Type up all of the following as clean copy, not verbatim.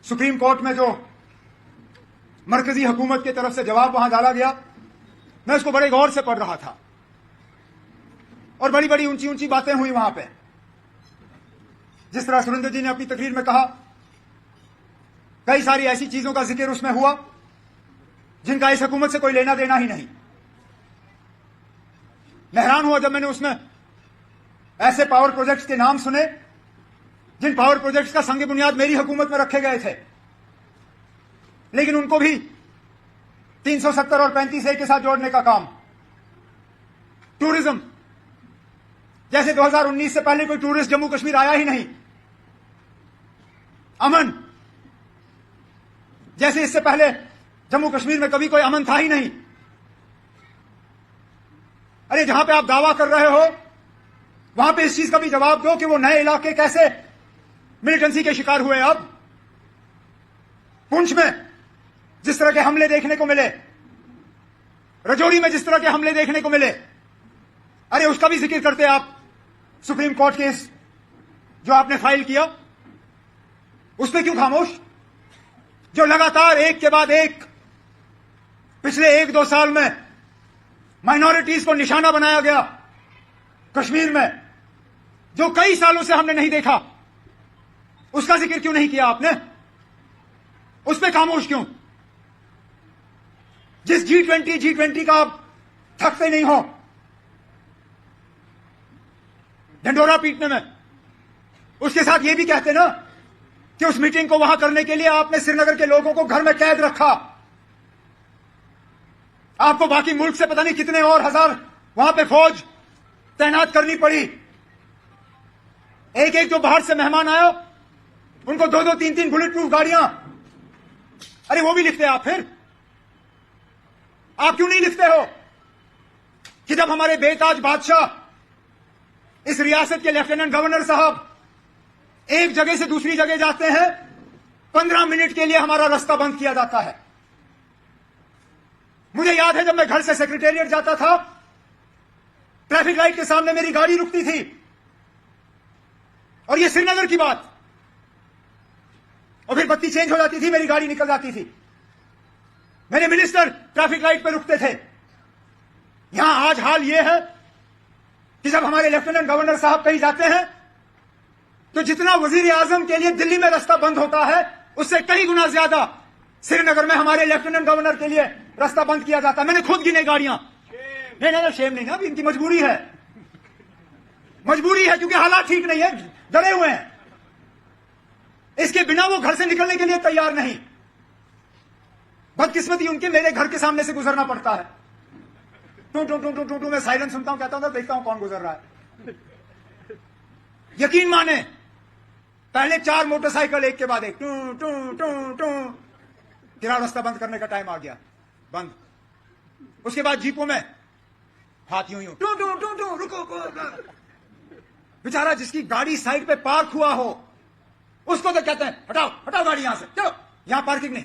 Supreme court में जो मरकजी हुकूमत की तरफ से जवाब वहां डाला गया, मैं उसको बड़े गौर से पढ़ रहा था और बड़ी बड़ी ऊंची ऊंची बातें हुई वहां पे। जिस तरह सुरेंद्र जी ने अपनी तकरीर में कहा, कई सारी ऐसी चीजों का जिक्र उसमें हुआ जिनका इस हुकूमत से कोई लेना देना ही नहीं। मैं हैरान हुआ जब मैंने उसमें ऐसे पावर प्रोजेक्ट्स के नाम सुने जिन पावर प्रोजेक्ट्स का संग बुनियाद मेरी हुकूमत में रखे गए थे, लेकिन उनको भी 370 और 35A के साथ जोड़ने का काम। टूरिज्म, जैसे 2019 से पहले कोई टूरिस्ट जम्मू कश्मीर आया ही नहीं। अमन, जैसे इससे पहले जम्मू कश्मीर में कभी कोई अमन था ही नहीं। अरे जहां पे आप दावा कर रहे हो वहां पे इस चीज का भी जवाब दो कि वो नए इलाके कैसे मिलिटेंसी के शिकार हुए। अब पुंछ में जिस तरह के हमले देखने को मिले, रजौरी में जिस तरह के हमले देखने को मिले, अरे उसका भी जिक्र करते आप। सुप्रीम कोर्ट केस जो आपने फाइल किया उस पर क्यों खामोश? जो लगातार एक के बाद एक पिछले 1-2 साल में माइनॉरिटीज को निशाना बनाया गया कश्मीर में, जो कई सालों से हमने नहीं देखा, उसका जिक्र क्यों नहीं किया आपने? उस पर खामोश क्यों? जिस G20 का आप थकते नहीं हो ढंडोरा पीटने में, उसके साथ ये भी कहते ना कि उस मीटिंग को वहां करने के लिए आपने श्रीनगर के लोगों को घर में कैद रखा। आपको बाकी मुल्क से पता नहीं कितने और हजार वहां पे फौज तैनात करनी पड़ी। एक एक जो बाहर से मेहमान आया उनको 2-2, 3-3 बुलेट प्रूफ गाड़ियां। अरे वो भी लिखते आप। फिर आप क्यों नहीं लिखते हो कि जब हमारे बेताज बादशाह इस रियासत के लेफ्टिनेंट गवर्नर साहब एक जगह से दूसरी जगह जाते हैं, 15 मिनट के लिए हमारा रास्ता बंद किया जाता है। मुझे याद है जब मैं घर से सेक्रेटेरिएट जाता था, ट्रैफिक लाइट के सामने मेरी गाड़ी रुकती थी, और ये श्रीनगर की बात, और फिर बत्ती चेंज हो जाती थी, मेरी गाड़ी निकल जाती थी। मेरे मिनिस्टर ट्रैफिक लाइट पर रुकते थे। यहां आज हाल यह है कि जब हमारे लेफ्टिनेंट गवर्नर साहब कहीं जाते हैं तो जितना वजीर आजम के लिए दिल्ली में रास्ता बंद होता है, उससे कई गुना ज्यादा श्रीनगर में हमारे लेफ्टिनेंट गवर्नर के लिए रास्ता बंद किया जाता है। मैंने खुद गिने गाड़ियां। नहीं, शेम नहीं ना, इनकी मजबूरी है। मजबूरी है क्योंकि हालात ठीक नहीं है, डरे हुए हैं। इसके बिना वो घर से निकलने के लिए तैयार नहीं। बदकिस्मती उनके मेरे घर के सामने से गुजरना पड़ता है। टू टू टू टू टू टू मैं साइलेंस सुनता हूं, कहता हूं देखता हूं कौन गुजर रहा है। यकीन माने पहले 4 मोटरसाइकिल एक के बाद एक, टू टू टू टू, तेरा रास्ता बंद करने का टाइम आ गया, बंद। उसके बाद जीपों में हाथ यूं यूं, टू टू टू टू, रुको। बेचारा जिसकी गाड़ी साइड पे पार्क हुआ हो उसको तो कहते हैं हटाओ गाड़ी यहां से, चलो यहां पार्किंग नहीं।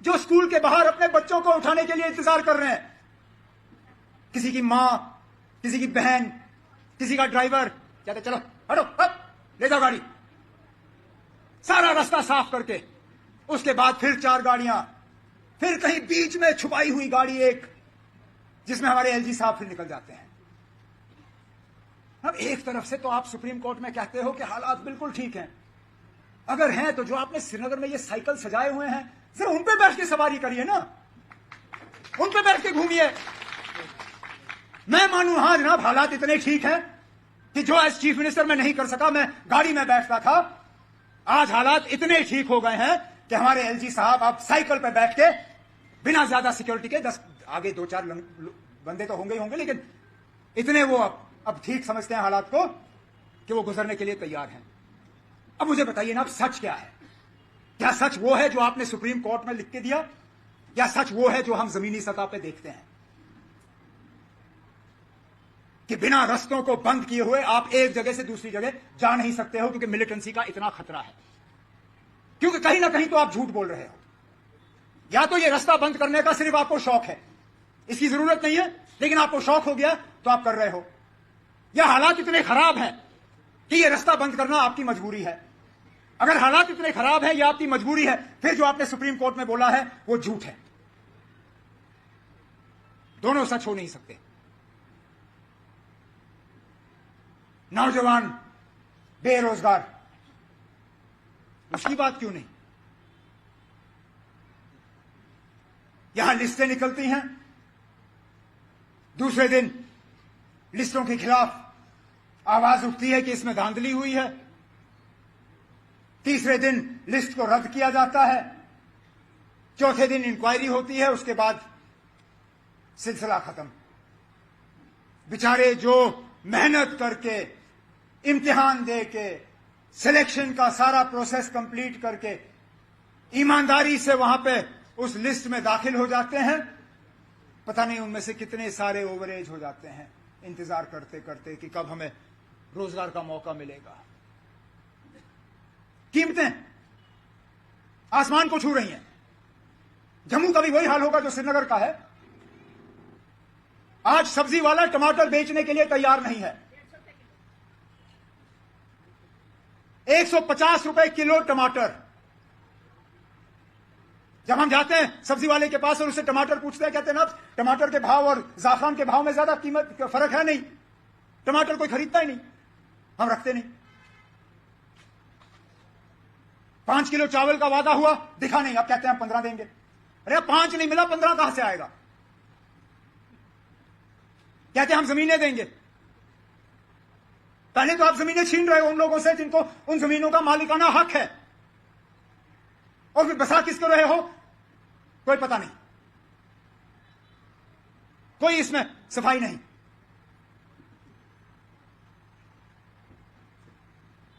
जो स्कूल के बाहर अपने बच्चों को उठाने के लिए इंतजार कर रहे हैं, किसी की मां, किसी की बहन, किसी का ड्राइवर, कहते चलो हटो, ले जाओ गाड़ी। सारा रास्ता साफ करके उसके बाद फिर 4 गाड़ियां, फिर कहीं बीच में छुपाई हुई गाड़ी एक, जिसमें हमारे एलजी साहब फिर निकल जाते हैं। अब एक तरफ से तो आप सुप्रीम कोर्ट में कहते हो कि हालात बिल्कुल ठीक हैं। अगर हैं तो जो आपने श्रीनगर में ये साइकिल सजाए हुए हैं, जरा उन पे बैठ के सवारी करिए ना, उन पे बैठ के घूमिए। मैं मानूं हां जनाब हालात इतने ठीक हैं कि जो एज चीफ मिनिस्टर मैं नहीं कर सका, मैं गाड़ी में बैठता था, आज हालात इतने ठीक हो गए हैं कि हमारे एलजी साहब अब साइकिल पे बैठ के बिना ज्यादा सिक्योरिटी के 10 आगे 2-4 बंदे तो होंगे ही होंगे, लेकिन इतने वो अब ठीक समझते हैं हालात को कि वो गुजरने के लिए तैयार हैं। अब मुझे बताइए ना, अब सच क्या है? क्या सच वो है जो आपने सुप्रीम कोर्ट में लिख के दिया, या सच वो है जो हम जमीनी सतह पे देखते हैं कि बिना रास्तों को बंद किए हुए आप एक जगह से दूसरी जगह जा नहीं सकते हो क्योंकि मिलिटेंसी का इतना खतरा है? क्योंकि कहीं ना कहीं तो आप झूठ बोल रहे हो। या तो ये रास्ता बंद करने का सिर्फ आपको शौक है, इसकी जरूरत नहीं है, लेकिन आपको शौक हो गया तो आप कर रहे हो, या हालात इतने खराब हैं कि ये रास्ता बंद करना आपकी मजबूरी है। अगर हालात इतने खराब हैं, यह आपकी मजबूरी है, फिर जो आपने सुप्रीम कोर्ट में बोला है वो झूठ है। दोनों सच हो नहीं सकते। नौजवान बेरोजगार, उसकी बात क्यों नहीं? यहां लिस्टें निकलती हैं, दूसरे दिन लिस्टों के खिलाफ आवाज उठती है कि इसमें धांधली हुई है, तीसरे दिन लिस्ट को रद्द किया जाता है, चौथे दिन इंक्वायरी होती है, उसके बाद सिलसिला खत्म। बेचारे जो मेहनत करके, इम्तिहान दे के, सिलेक्शन का सारा प्रोसेस कंप्लीट करके ईमानदारी से वहां पे उस लिस्ट में दाखिल हो जाते हैं, पता नहीं उनमें से कितने सारे ओवरेज हो जाते हैं इंतजार करते करते कि कब हमें रोजगार का मौका मिलेगा। कीमतें आसमान को छू रही हैं। जम्मू का भी वही हाल होगा जो श्रीनगर का है। आज सब्जी वाला टमाटर बेचने के लिए तैयार नहीं है। 150 रुपए किलो टमाटर। जब हम जाते हैं सब्जी वाले के पास और उससे टमाटर पूछते हैं, कहते हैं ना टमाटर के भाव और जाफरान के भाव में ज्यादा कीमत फर्क है नहीं, टमाटर कोई खरीदता ही नहीं, हम रखते नहीं। 5 किलो चावल का वादा हुआ, दिखा नहीं, अब कहते हैं 15 देंगे। अरे 5 नहीं मिला, 15 कहां से आएगा? कहते हैं हम जमीनें देंगे। पहले तो आप जमीनें छीन रहे हो उन लोगों से जिनको उन जमीनों का मालिकाना हक है, और फिर बसा किसको रहे हो कोई पता नहीं, कोई इसमें सफाई नहीं।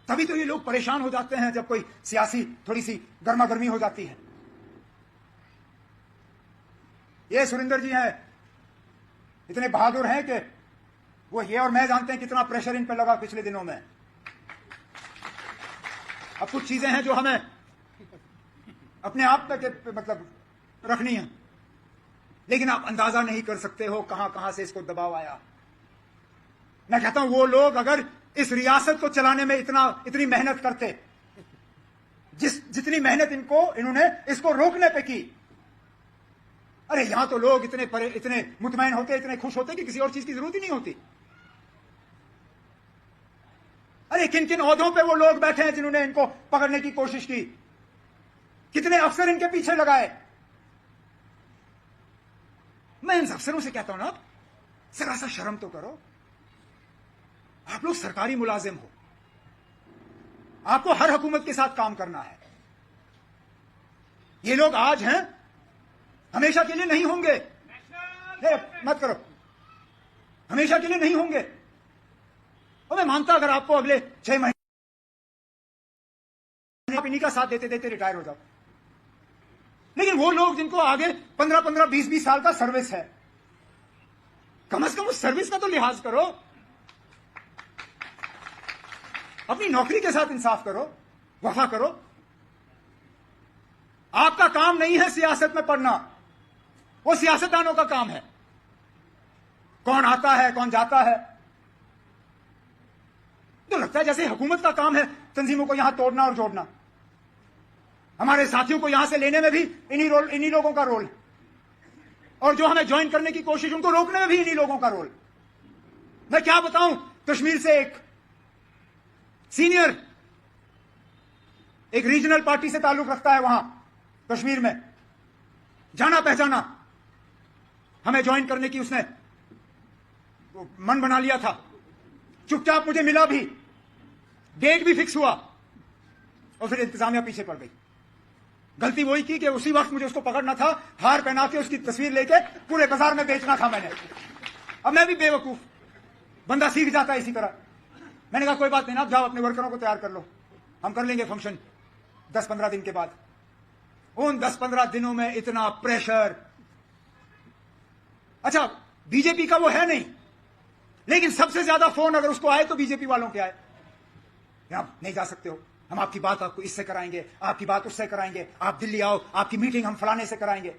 तभी तो ये लोग परेशान हो जाते हैं जब कोई सियासी थोड़ी सी गर्मा गर्मी हो जाती है। ये सुरेंद्र जी हैं, इतने बहादुर हैं कि वो ये और मैं जानते हैं कितना प्रेशर इन पर लगा पिछले दिनों में। अब कुछ चीजें हैं जो हमें अपने आप तक मतलब रखनी है, लेकिन आप अंदाजा नहीं कर सकते हो कहां कहां से इसको दबाव आया। मैं कहता हूं वो लोग अगर इस रियासत को चलाने में इतनी मेहनत करते, जितनी मेहनत इन्होंने इसको रोकने पे की, अरे यहां तो लोग इतने मुतमईन होते, इतने खुश होते कि किसी और चीज की जरूरत ही नहीं होती। अरे किन किन ओहदों पे वो लोग बैठे हैं जिन्होंने इनको पकड़ने की कोशिश की, कितने अफसर इनके पीछे लगाए। मैं इन अफसरों से कहता हूं ना, जरा सा शर्म तो करो। आप लोग सरकारी मुलाजिम हो, आपको हर हुकूमत के साथ काम करना है। ये लोग आज हैं, हमेशा के लिए नहीं होंगे। मत करो, हमेशा के लिए नहीं होंगे। और मैं मानता अगर आपको अगले 6 महीने आप इन्हीं का साथ देते देते रिटायर हो जाओ, लेकिन वो लोग जिनको आगे 15-15, 20-20 साल का सर्विस है, कम से कम उस सर्विस का तो लिहाज करो। अपनी नौकरी के साथ इंसाफ करो, वफा करो। आपका काम नहीं है सियासत में पढ़ना, वो सियासतदानों का काम है। कौन आता है कौन जाता है, तो लगता है जैसे हुकूमत का काम है तंजीमों को यहां तोड़ना और जोड़ना। हमारे साथियों को यहां से लेने में भी इन्हीं लोगों का रोल, और जो हमें ज्वाइन करने की कोशिश उनको रोकने में भी इन्हीं लोगों का रोल। मैं क्या बताऊं, कश्मीर से एक सीनियर एक रीजनल पार्टी से ताल्लुक रखता है वहां कश्मीर में, जाना पहचाना, हमें ज्वाइन करने की उसने मन बना लिया था। चुपचाप मुझे मिला भी, डेट भी फिक्स हुआ, और फिर इंतजामिया पीछे पड़ गई। गलती वही की कि उसी वक्त मुझे उसको पकड़ना था, हार पहना के उसकी तस्वीर लेके पूरे बाजार में बेचना था मैंने। अब मैं भी बेवकूफ, बंदा सीख जाता है इसी तरह। मैंने कहा कोई बात नहीं ना, आप जाओ अपने वर्करों को तैयार कर लो, हम कर लेंगे फंक्शन 10-15 दिन के बाद। उन 10-15 दिनों में इतना प्रेशर। अच्छा, बीजेपी का वो है नहीं, लेकिन सबसे ज्यादा फोन अगर उसको आए तो बीजेपी वालों के आए। आप नहीं जा सकते हो, हम आपकी बात आपको इससे कराएंगे, आपकी बात उससे कराएंगे, आप दिल्ली आओ, आपकी मीटिंग हम फलाने से कराएंगे।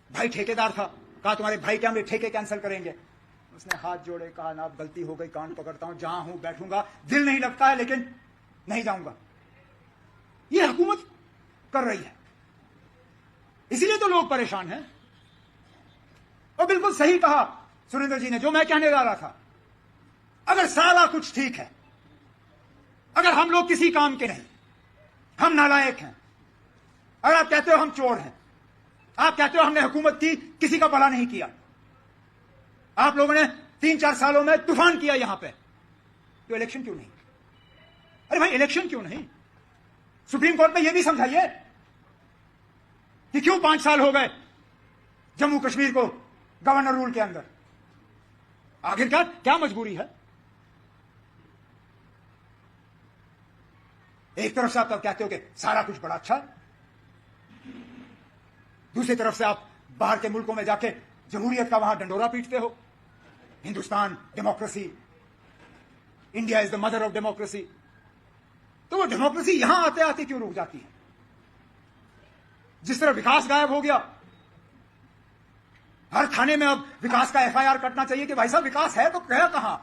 भाई ठेकेदार था, कहा तुम्हारे भाई के हम ठेके कैंसिल करेंगे। उसने हाथ जोड़े, कहा ना गलती हो गई, कान पकड़ता हूं, जहां हूं बैठूंगा, दिल नहीं लगता है लेकिन नहीं जाऊंगा। ये हुकूमत कर रही है, इसीलिए तो लोग परेशान हैं। और बिल्कुल सही कहा सुरेंद्र जी ने, जो मैं कहने जा रहा था। अगर सारा कुछ ठीक है, अगर हम लोग किसी काम के नहीं, हम नालायक हैं, अगर आप कहते हो हम चोर हैं, आप कहते हो हमने हुकूमत की किसी का भला नहीं किया, आप लोगों ने 3-4 सालों में तूफान किया यहां पे, तो इलेक्शन क्यों नहीं? अरे भाई इलेक्शन क्यों नहीं? सुप्रीम कोर्ट में यह भी समझाइए कि क्यों 5 साल हो गए जम्मू कश्मीर को गवर्नर रूल के अंदर। आखिरकार क्या मजबूरी है? एक तरफ से आप तब कहते हो कि सारा कुछ बड़ा अच्छा, दूसरी तरफ से आप बाहर के मुल्कों में जाके जमहूरियत का वहां डंडोरा पीटते हो। Hindustan democracy, India is the mother of democracy. तो वो डेमोक्रेसी यहां आते आते क्यों रुक जाती है? जिस तरह विकास गायब हो गया, हर थाने में अब विकास का एफआईआर कटना चाहिए कि भाई साहब विकास है तो गया कहां?